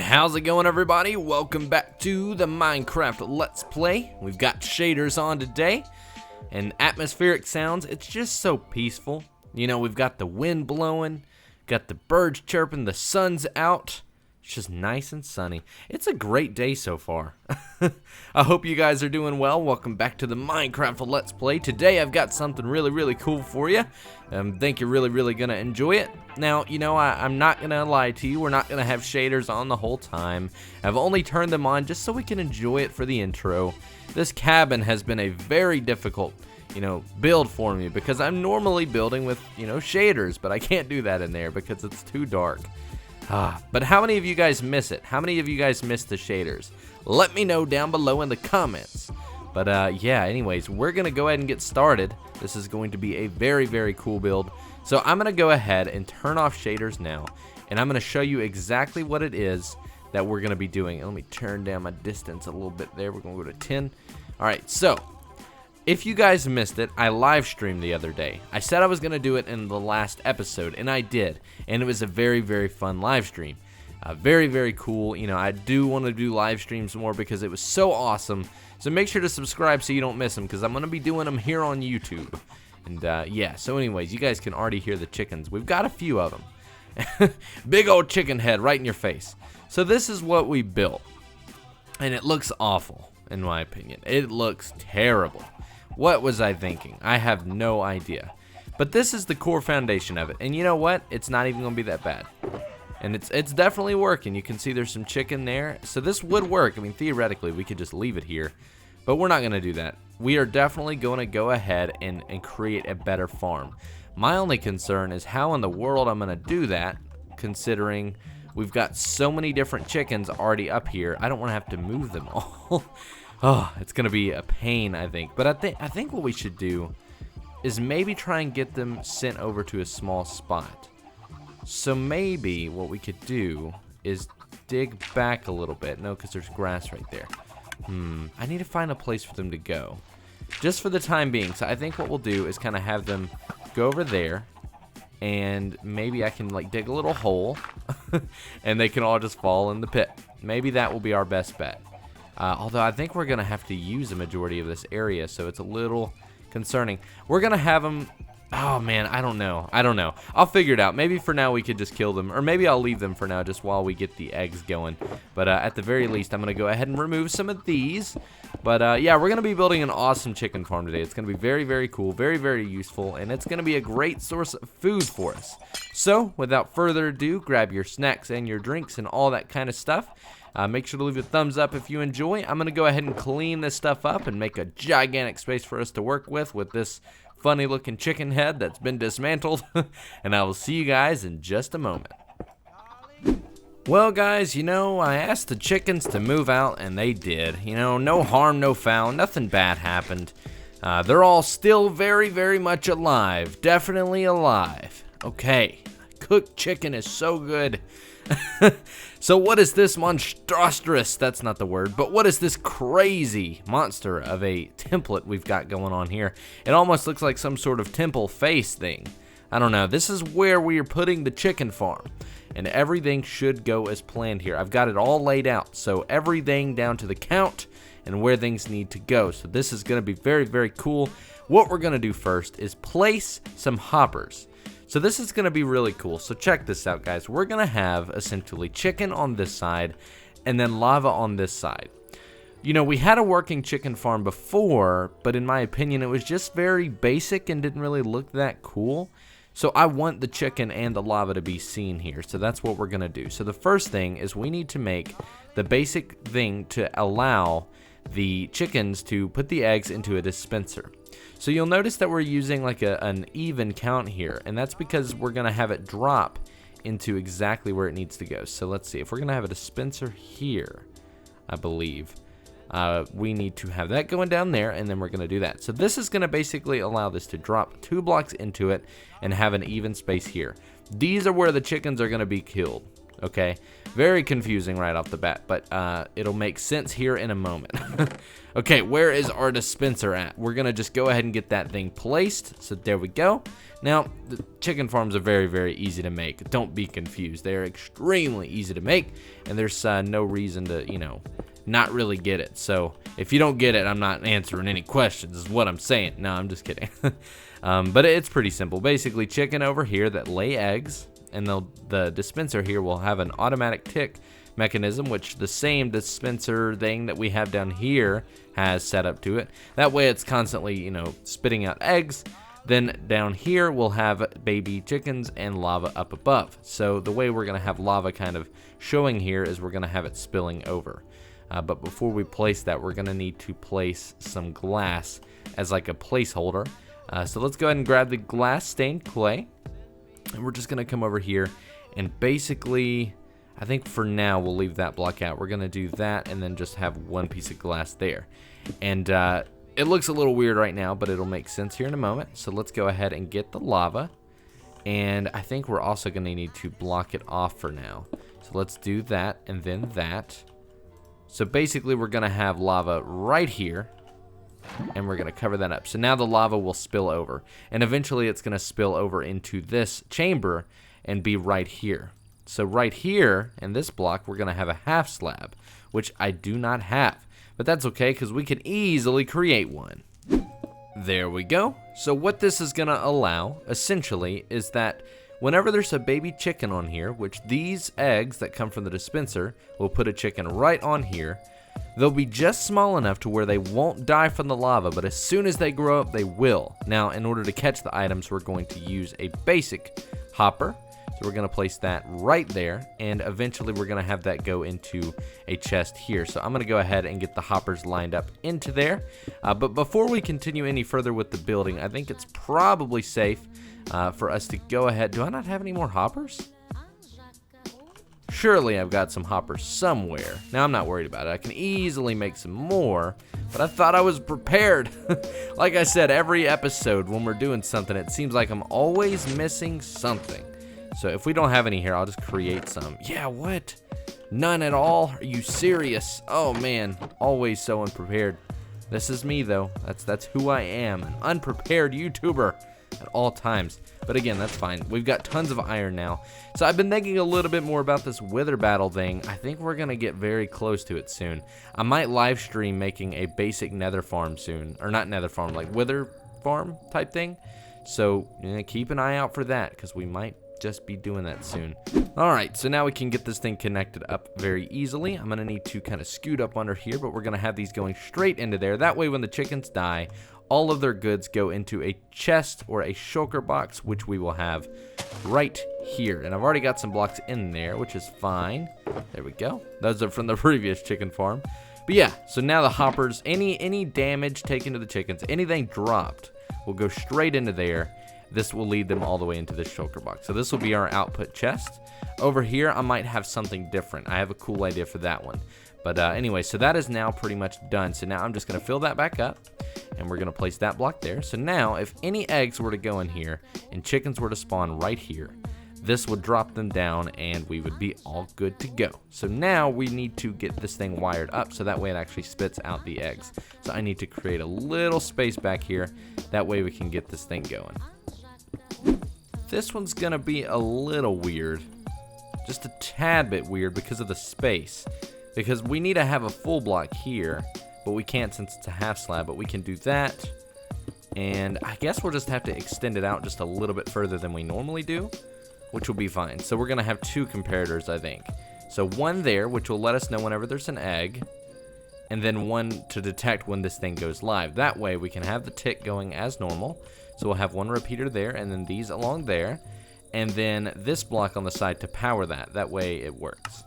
How's it going, everybody? Welcome back to the Minecraft Let's Play. We've got shaders on today and atmospheric sounds. It's just so peaceful. You know, we've got the wind blowing, got the birds chirping, the sun's out. It's just nice and sunny. It's a great day so far. I hope you guys are doing well. Welcome back to the Minecraft Let's Play. Today I've got something really cool for you. Think you're really gonna enjoy it. Now, you know, I'm not gonna lie to you. We're not gonna have shaders on the whole time. I've only turned them on just so we can enjoy it for the intro. This cabin has been a very difficult, build for me because I'm normally building with, shaders, but I can't do that in there because it's too dark. But how many of you guys miss it? How many of you guys miss the shaders? Let me know down below in the comments. But yeah, anyways, we're gonna go ahead and get started. This is going to be a very cool build. So I'm gonna go ahead and turn off shaders now, and I'm gonna show you exactly what it is that we're gonna be doing. Let me turn down my distance a little bit there. We're gonna go to 10. All right, so if you guys missed it, I live streamed the other day. I said I was gonna do it in the last episode, and I did, and it was a very fun live stream. Very cool. I do want to do live streams more because it was so awesome. So make sure to subscribe so you don't miss them, because I'm gonna be doing them here on YouTube. And yeah, so anyways, you guys can already hear the chickens. We've got a few of them. Big old chicken head right in your face. So this is what we built, and it looks awful in my opinion. It looks terrible. What was I thinking? I have no idea. But this is the core foundation of it. And you know what? It's not even going to be that bad. And it's definitely working. You can see there's some chicken there. So this would work. I mean, theoretically, we could just leave it here. But we're not going to do that. We are definitely going to go ahead and create a better farm. My only concern is how in the world I'm going to do that, considering we've got so many different chickens already up here. I don't want to have to move them all. Oh, it's gonna be a pain, I think. But I think what we should do is maybe try and get them sent over to a small spot. So maybe what we could do is dig back a little bit. No, because there's grass right there. I need to find a place for them to go, just for the time being. So I think what we'll do is kind of have them go over there, and maybe I can like dig a little hole, and they can all just fall in the pit. Maybe that will be our best bet. Although I think we're going to have to use a majority of this area, so it's a little concerning. We're going to have them... Oh, man, I don't know. I'll figure it out. Maybe for now we could just kill them, or maybe I'll leave them for now just while we get the eggs going. But at the very least, I'm going to go ahead and remove some of these. But yeah, we're going to be building an awesome chicken farm today. It's going to be very cool, very useful, and it's going to be a great source of food for us. So, without further ado, grab your snacks and your drinks and all that kind of stuff. Make sure to leave a thumbs up if you enjoy. I'm going to go ahead and clean this stuff up and make a gigantic space for us to work with this funny looking chicken head that's been dismantled. And I will see you guys in just a moment. Well, guys, I asked the chickens to move out, and they did. No harm, no foul, nothing bad happened. They're all still very much alive. Definitely alive. Okay, cooked chicken is so good. So what is this monstrous, that's not the word, but what is this crazy monster of a template we've got going on here? It almost looks like some sort of temple face thing. I don't know. This is where we are putting the chicken farm, and everything should go as planned here. I've got it all laid out, so everything down to the count and where things need to go. So this is going to be very cool. What we're going to do first is place some hoppers. So this is going to be really cool. So check this out, guys. We're going to have essentially chicken on this side and then lava on this side. We had a working chicken farm before, but in my opinion, it was just very basic and didn't really look that cool. So I want the chicken and the lava to be seen here. So that's what we're going to do. So the first thing is we need to make the basic thing to allow the chickens to put the eggs into a dispenser. So you'll notice that we're using like an even count here, and that's because we're going to have it drop into exactly where it needs to go. So let's see, if we're going to have a dispenser here, I believe, we need to have that going down there, and then we're going to do that. So this is going to basically allow this to drop 2 blocks into it and have an even space here. These are where the chickens are going to be killed. Okay, very confusing right off the bat, but it'll make sense here in a moment. Okay, where is our dispenser at? We're gonna just go ahead and get that thing placed. So there we go. Now, the chicken farms are very, very easy to make. Don't be confused. They're extremely easy to make, and there's no reason to, you know, not really get it. So if you don't get it, I'm not answering any questions, is what I'm saying. No, I'm just kidding. But it's pretty simple. Basically, chicken over here that lay eggs, and the dispenser here will have an automatic tick mechanism, which the same dispenser thing that we have down here has set up to it. That way it's constantly, you know, spitting out eggs. Then down here we'll have baby chickens and lava up above. So the way we're gonna have lava kind of showing here is we're gonna have it spilling over. But before we place that, we're gonna need to place some glass as like a placeholder. So let's go ahead and grab the glass stained clay, and we're just gonna come over here and basically, I think for now we'll leave that block out. We're gonna do that and then just have one piece of glass there. And it looks a little weird right now, but it'll make sense here in a moment. So let's go ahead and get the lava. And I think we're also gonna need to block it off for now. So let's do that and then that. So basically we're gonna have lava right here, and we're gonna cover that up. So now the lava will spill over, and eventually it's gonna spill over into this chamber and be right here. So right here in this block, we're gonna have a half slab, which I do not have, but that's okay because we can easily create one. There we go. So what this is gonna allow, essentially, is that whenever there's a baby chicken on here, which these eggs that come from the dispenser will put a chicken right on here, they'll be just small enough to where they won't die from the lava, but as soon as they grow up, they will. Now, in order to catch the items, we're going to use a basic hopper. So we're gonna place that right there, and eventually we're gonna have that go into a chest here. So I'm gonna go ahead and get the hoppers lined up into there. But before we continue any further with the building, I think it's probably safe for us to go ahead. Do I not have any more hoppers? Surely I've got some hoppers somewhere. Now I'm not worried about it. I can easily make some more, but I thought I was prepared. Like I said, every episode when we're doing something, it seems like I'm always missing something. So if we don't have any here, I'll just create some. Yeah, what? None at all? Are you serious? Oh man, always so unprepared. This is me though. That's who I am, an unprepared YouTuber at all times. But again, that's fine. We've got tons of iron now. So I've been thinking a little bit more about this wither battle thing. I think we're gonna get very close to it soon. I might live stream making a basic nether farm soon. Or not nether farm, like wither farm type thing. So keep an eye out for that, because we might just be doing that soon. Alright, so now we can get this thing connected up very easily. I'm gonna need to kind of scoot up under here, but we're gonna have these going straight into there. That way when the chickens die, all of their goods go into a chest or a shulker box, which we will have right here. And I've already got some blocks in there, which is fine. There we go. Those are from the previous chicken farm. But yeah, so now the hoppers, any damage taken to the chickens, anything dropped, will go straight into there. This will lead them all the way into this shulker box. So this will be our output chest. Over here, I might have something different. I have a cool idea for that one. But anyway, so that is now pretty much done. So now I'm just going to fill that back up, and we're going to place that block there. So now if any eggs were to go in here and chickens were to spawn right here, this would drop them down and we would be all good to go. So now we need to get this thing wired up so that way it actually spits out the eggs. So I need to create a little space back here. That way we can get this thing going. This one's gonna be a little weird, just a tad bit weird because of the space, because we need to have a full block here, but we can't since it's a half slab. But we can do that, and I guess we'll just have to extend it out just a little bit further than we normally do, which will be fine. So we're gonna have two comparators, I think. So one there, which will let us know whenever there's an egg, and then one to detect when this thing goes live. That way we can have the tick going as normal. So we'll have one repeater there, and then these along there, and then this block on the side to power that. That way it works.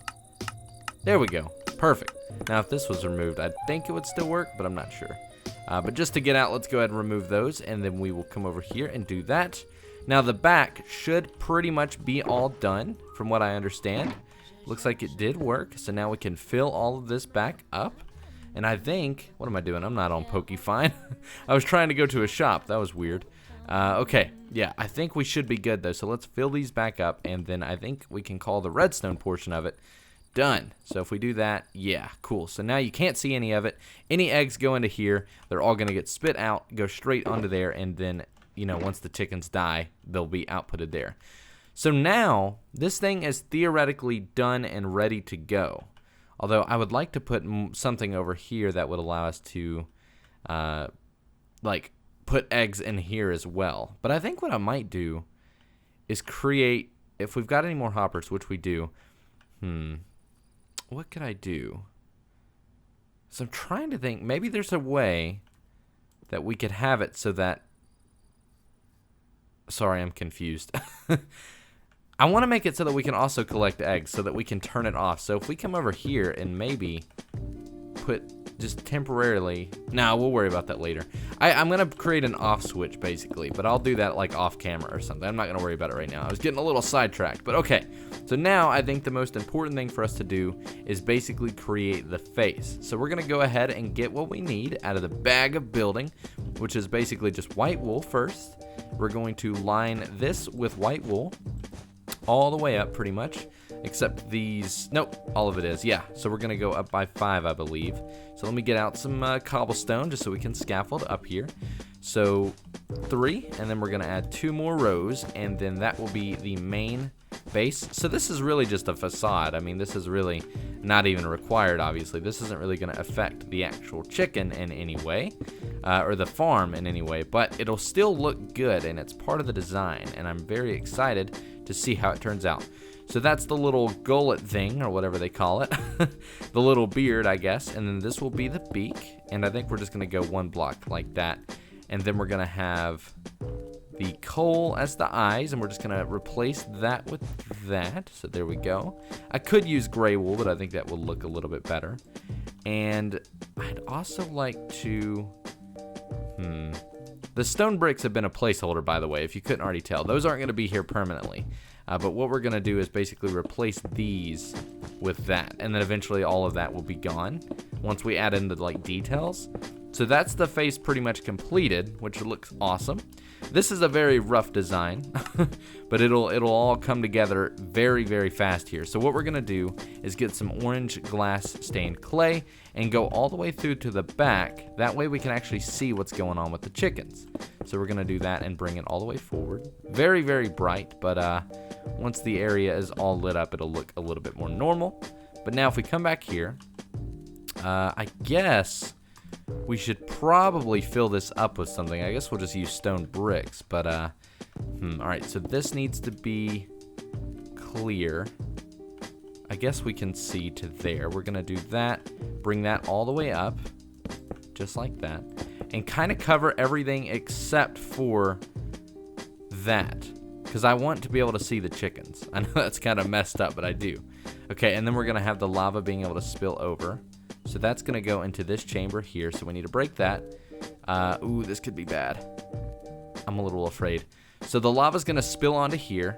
There we go. Perfect. Now if this was removed, I think it would still work, but I'm not sure. But just to get out, let's go ahead and remove those, and then we will come over here and do that. Now the back should pretty much be all done, from what I understand. Looks like it did work, so now we can fill all of this back up. And I think, what am I doing? I'm not on Pokefind. I was trying to go to a shop. That was weird. Okay, yeah, I think we should be good though. So let's fill these back up, and then I think we can call the redstone portion of it done. So if we do that, yeah, cool. So now you can't see any of it. Any eggs go into here, they're all gonna get spit out, go straight onto there, and then, you know, once the chickens die, they'll be outputted there. So now this thing is theoretically done and ready to go. Although I would like to put something over here that would allow us to, like, put eggs in here as well. But I think what I might do is create, if we've got any more hoppers, which we do, what could I do? So I'm trying to think, maybe there's a way that we could have it so that, sorry, I'm confused. I want to make it so that we can also collect eggs so that we can turn it off. So if we come over here and maybe put just temporarily, no, we'll worry about that later. I'm going to create an off switch basically, but I'll do that like off camera or something. I'm not going to worry about it right now. I was getting a little sidetracked, but okay. So now I think the most important thing for us to do is basically create the face. So we're going to go ahead and get what we need out of the bag of building, which is basically just white wool first. We're going to line this with white wool all the way up pretty much, except these, nope, all of it is, yeah. So we're gonna go up by 5, I believe. So let me get out some cobblestone just so we can scaffold up here. So 3, and then we're gonna add 2 more rows, and then that will be the main base. So this is really just a facade. I mean, this is really not even required, obviously. This isn't really gonna affect the actual chicken in any way, or the farm in any way, but it'll still look good, and it's part of the design, and I'm very excited to see how it turns out. So that's the little gullet thing, or whatever they call it. The little beard, I guess. And then this will be the beak. And I think we're just going to go 1 block like that. And then we're going to have the coal as the eyes. And we're just going to replace that with that. So there we go. I could use gray wool, but I think that will look a little bit better. And I'd also like to... The stone bricks have been a placeholder, by the way, if you couldn't already tell. Those aren't going to be here permanently. But what we're going to do is basically replace these with that. And then eventually all of that will be gone once we add in the like details. So that's the face pretty much completed, which looks awesome. This is a very rough design, but it'll all come together very, very fast here. So what we're going to do is get some orange glass stained clay and go all the way through to the back. That way we can actually see what's going on with the chickens. So we're going to do that and bring it all the way forward. Very, very bright, but once the area is all lit up, it'll look a little bit more normal. But now if we come back here, I guess we should probably fill this up with something. I guess we'll just use stone bricks, but all right, so this needs to be clear. I guess we can see to there. We're gonna do that, bring that all the way up, just like that, and kind of cover everything except for that, because I want to be able to see the chickens. I know that's kind of messed up, but I do. Okay, and then we're gonna have the lava being able to spill over. So that's going to go into this chamber here, so we need to break that. Ooh, this could be bad. I'm a little afraid. So the lava's going to spill onto here,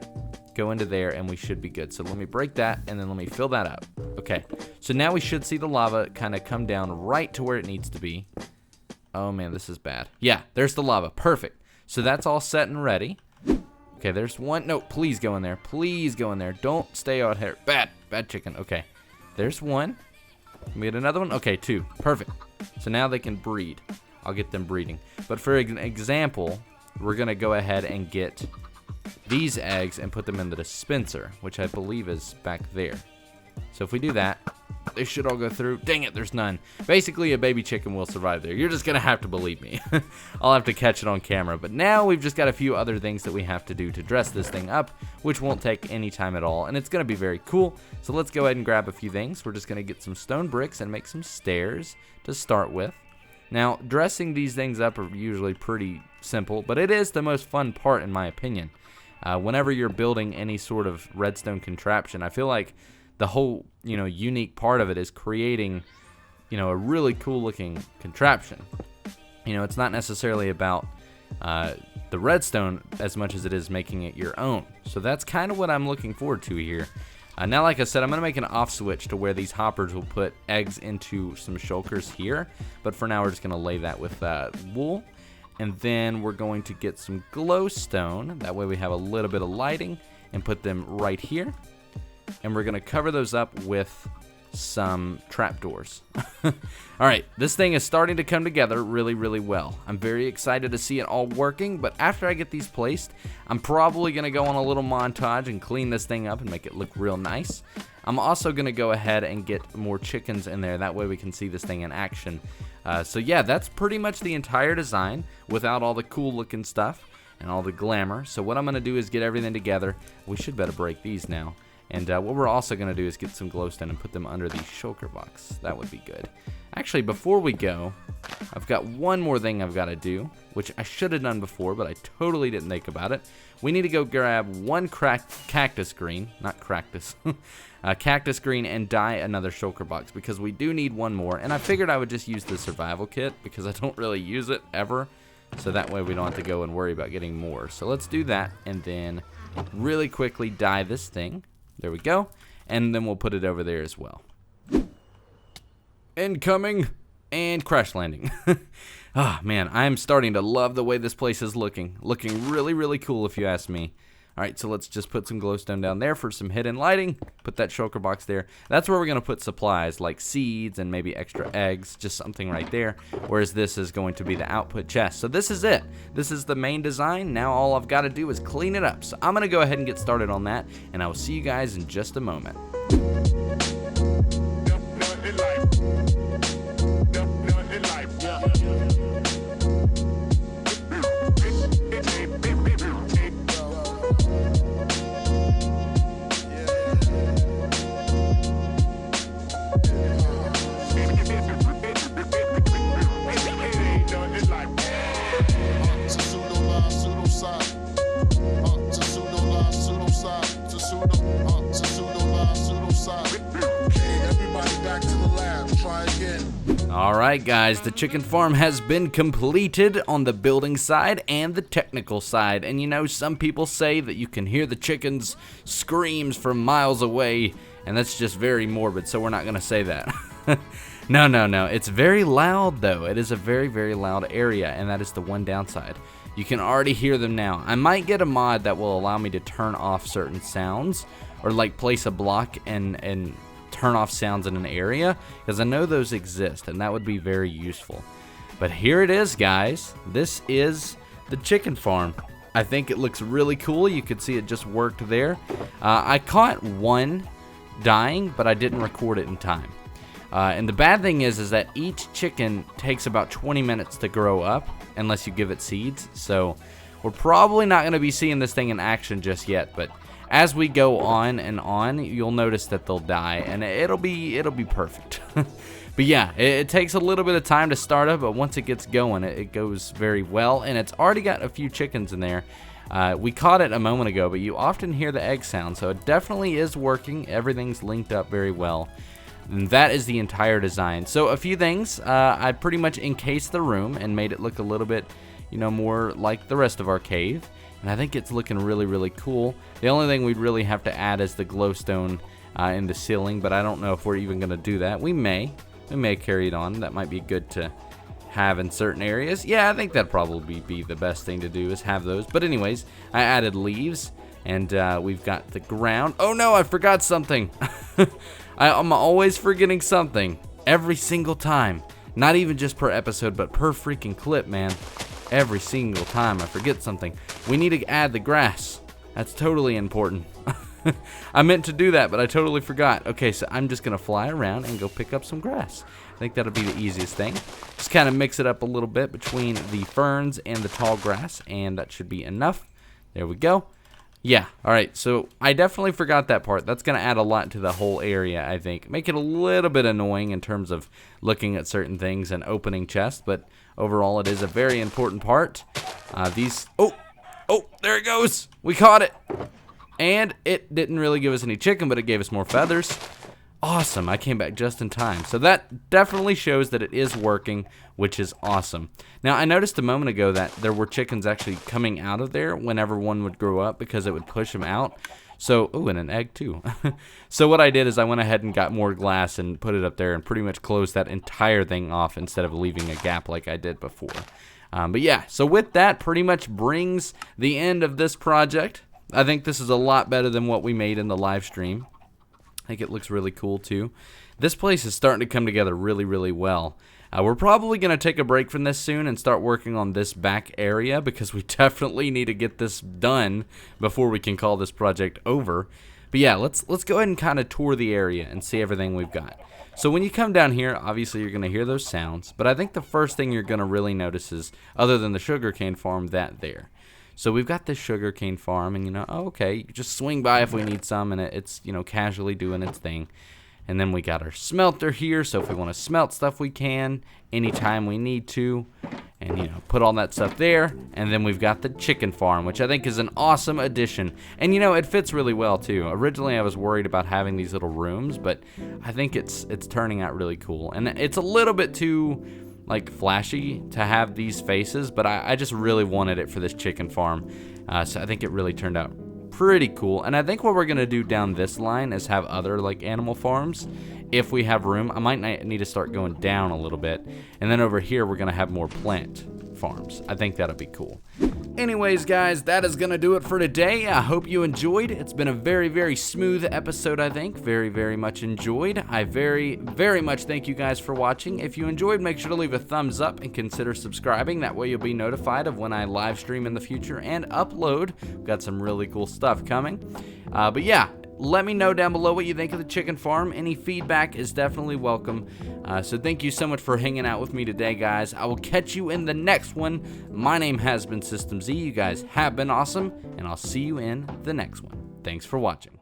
go into there, and we should be good. So let me break that, and then let me fill that up. Okay, so now we should see the lava kind of come down right to where it needs to be. Oh, man, this is bad. Yeah, there's the lava. Perfect. So that's all set and ready. Okay, there's one. No, please go in there. Please go in there. Don't stay out here. Bad chicken. Okay, there's one. We get another one? Okay, 2. Perfect. So now they can breed. I'll get them breeding. But for an example, we're going to go ahead and get these eggs and put them in the dispenser, which I believe is back there. So if we do that, they should all go through. Dang it, there's none. Basically, a baby chicken will survive there. You're just going to have to believe me. I'll have to catch it on camera. But now we've just got a few other things that we have to do to dress this thing up, which won't take any time at all. And it's going to be very cool. So let's go ahead and grab a few things. We're just going to get some stone bricks and make some stairs to start with. Now, dressing these things up are usually pretty simple, but it is the most fun part in my opinion. Whenever you're building any sort of redstone contraption, I feel like the whole, unique part of it is creating, a really cool looking contraption. It's not necessarily about the redstone as much as it is making it your own. So that's kind of what I'm looking forward to here. Now, like I said, I'm going to make an off switch to where these hoppers will put eggs into some shulkers here. But for now, we're just going to lay that with wool. And then we're going to get some glowstone. That way we have a little bit of lighting, and put them right here. And we're going to cover those up with some trapdoors. Alright, this thing is starting to come together really, really well. I'm very excited to see it all working, but after I get these placed, I'm probably going to go on a little montage and clean this thing up and make it look real nice. I'm also going to go ahead and get more chickens in there. That way we can see this thing in action. So yeah, that's pretty much the entire design without all the cool looking stuff and all the glamour. So what I'm going to do is get everything together. We should better break these now. And what we're also going to do is get some glowstone and put them under the shulker box. That would be good. Actually, before we go, I've got one more thing I've got to do, which I should have done before, but I totally didn't think about it. We need to go grab one cactus green, not cactus, cactus green, and dye another shulker box, because we do need one more. And I figured I would just use the survival kit, because I don't really use it ever. So that way we don't have to go and worry about getting more. So let's do that, and then really quickly dye this thing. There we go. And then we'll put it over there as well. Incoming and crash landing. Ah, man, I'm starting to love the way this place is looking. Looking really, really cool if you ask me. Alright, so let's just put some glowstone down there for some hidden lighting. Put that shulker box there. That's where we're going to put supplies like seeds and maybe extra eggs. Just something right there. Whereas this is going to be the output chest. So this is it. This is the main design. Now all I've got to do is clean it up. So I'm going to go ahead and get started on that. And I will see you guys in just a moment. Alright guys, the chicken farm has been completed on the building side and the technical side. And you know, some people say that you can hear the chickens' screams from miles away, and that's just very morbid, so we're not going to say that. No, it's very loud though. It is a very, very loud area, and that is the one downside. You can already hear them now. I might get a mod that will allow me to turn off certain sounds, or like place a block and turn off sounds in an area, because I know those exist, and that would be very useful. But here it is, guys. This is the chicken farm. I think it looks really cool. You could see it just worked there. I caught one dying, but I didn't record it in time. And the bad thing is that each chicken takes about 20 minutes to grow up, unless you give it seeds. So we're probably not going to be seeing this thing in action just yet, but as we go on and on, you'll notice that they'll die, and it'll be perfect. But yeah, it takes a little bit of time to start up, but once it gets going, it goes very well, and it's already got a few chickens in there. We caught it a moment ago, but you often hear the egg sound, so it definitely is working. Everything's linked up very well. And that is the entire design. So a few things, I pretty much encased the room and made it look a little bit, you know, more like the rest of our cave. And I think it's looking really, really cool. The only thing we'd really have to add is the glowstone in the ceiling, but I don't know if we're even going to do that. We may carry it on. That might be good to have in certain areas. Yeah, I think that'd probably be the best thing to do, is have those. But anyways, I added leaves, and we've got the ground. Oh no, I forgot something. I'm always forgetting something every single time. Not even just per episode, but per freaking clip, man. Every single time I forget something. We need to add the grass. That's totally important. I meant to do that, but I totally forgot. Okay, so I'm just going to fly around and go pick up some grass. I think that'll be the easiest thing. Just kind of mix it up a little bit between the ferns and the tall grass, and that should be enough. There we go. Yeah, alright, so I definitely forgot that part. That's going to add a lot to the whole area, I think. Make it a little bit annoying in terms of looking at certain things and opening chests, but overall it is a very important part. Oh, there it goes! We caught it! And it didn't really give us any chicken, but it gave us more feathers. Awesome, I came back just in time. So that definitely shows that it is working, which is awesome. Now, I noticed a moment ago that there were chickens actually coming out of there whenever one would grow up, because it would push them out. So, oh, and an egg too. So what I did is I went ahead and got more glass and put it up there and pretty much closed that entire thing off instead of leaving a gap like I did before. But yeah, so with that, pretty much brings the end of this project. I think this is a lot better than what we made in the live stream. I think it looks really cool too. This place is starting to come together really, really well. We're probably going to take a break from this soon and start working on this back area because we definitely need to get this done before we can call this project over. But yeah, let's go ahead and kind of tour the area and see everything we've got. So when you come down here, obviously you're going to hear those sounds, but I think the first thing you're going to really notice is, other than the sugarcane farm, that there. So we've got this sugarcane farm, and okay, you just swing by if we need some, and it's casually doing its thing. And then we got our smelter here, so if we want to smelt stuff, we can anytime we need to, and put all that stuff there. And then we've got the chicken farm, which I think is an awesome addition, and it fits really well too. Originally I was worried about having these little rooms, but I think it's turning out really cool, and it's a little bit too flashy to have these faces, but I just really wanted it for this chicken farm, so I think it really turned out pretty cool. And I think what we're gonna do down this line is have other animal farms if we have room. I might need to start going down a little bit, and then over here we're gonna have more plant farms. I think that'll be cool. Anyways, guys, that is gonna do it for today. I hope you enjoyed. It's been a very, very smooth episode, I think. Very, very much enjoyed. I very, very much thank you guys for watching. If you enjoyed, make sure to leave a thumbs up and consider subscribing. That way you'll be notified of when I live stream in the future and upload. We've got some really cool stuff coming. But yeah, let me know down below what you think of the chicken farm. Any feedback is definitely welcome. So thank you so much for hanging out with me today, guys. I will catch you in the next one. My name has been System Z. You guys have been awesome, and I'll see you in the next one. Thanks for watching.